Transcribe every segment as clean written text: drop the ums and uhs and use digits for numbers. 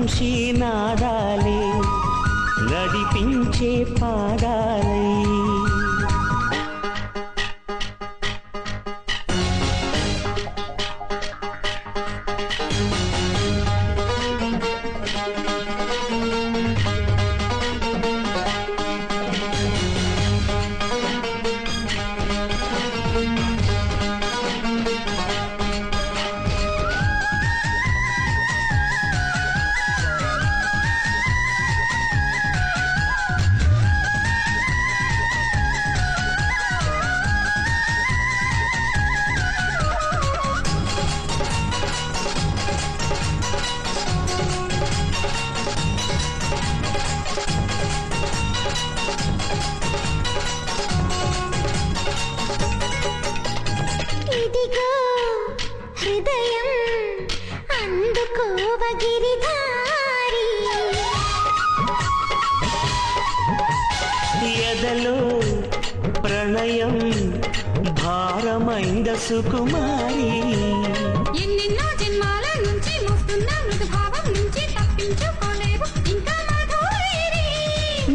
వంశీనాదాలే నడిపించే పాదాలై హృదయం అందుకోవ గిరిధారి ఎదలో ప్రణయం భారమైంద సుకుమారి ఎన్నెన్నో జన్మాల నుంచి మోస్తున్న మృదు భావం నుంచి తప్పించుకోలేవు ఇంకా మాధురి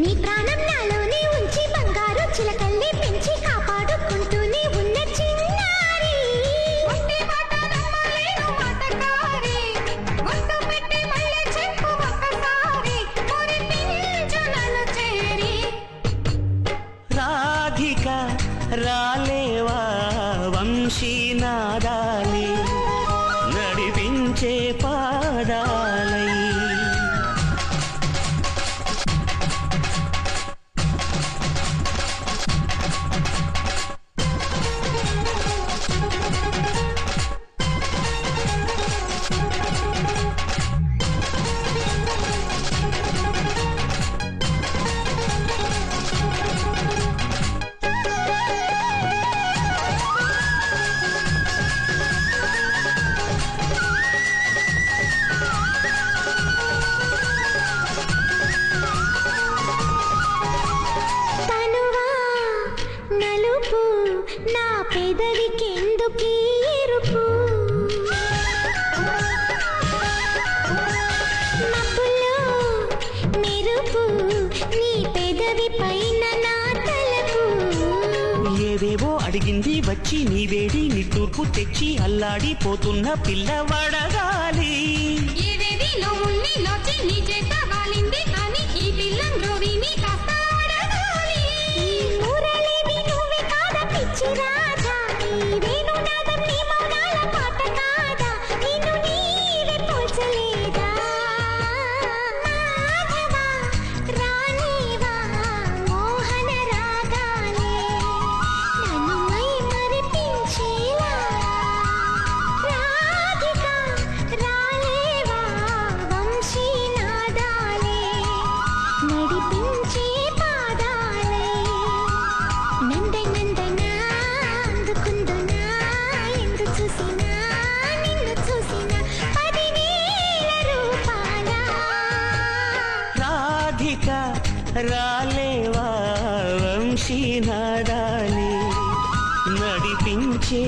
నీ ప్రాణం నాలోనే ఉంచి బంగారు చిలకల్ని పెంచి కాపాడుకుంటూనే ఉన్న చిన్నారి ఒంటి మాట నమ్మలేను మాటకారి ఒట్టు పెట్టి మళ్ళీ చెప్పు ఒక్కసారి మురిపించు నన్ను చేరి రాధిక రాలేవా వంశీనాదాలే నడిపించే పాదాలై నలుపు నా పెదవికెందుకీ ఎరుపు మబ్బులో మెరుపు నీ పెదవి పైన నా తలకు ఏవేవో అడిగింది వచ్చి నీ వేడి నీ తూర్పు తెచ్చి అల్లాడిపోతున్న పిల్లవడగాలి ఏవేవి లోముల్ని లోచి నీ చేత వాలింది కానీ ఈ పిల్లం ద్రోవిని కాస్త అడగాలి మురళివి నువ్వే కాదా పిచ్చి రాజా వేణు నాదం నీ మౌనాల పాట కాదా నిన్ను నీవే పోల్చలేదా మాధవా రాణివా మోహన రాగాలే నన్ను మై మరిపించేలా రాధిక రాలేవా వంశీనాదాలే నడిపించే పాదాలై నందనందనా అందుకుందునా ఎందు చూసినా నిన్ను చూసినా 10,000 రూపాల రాధిక రాలేవా వంశీనాదాలే నడిపించే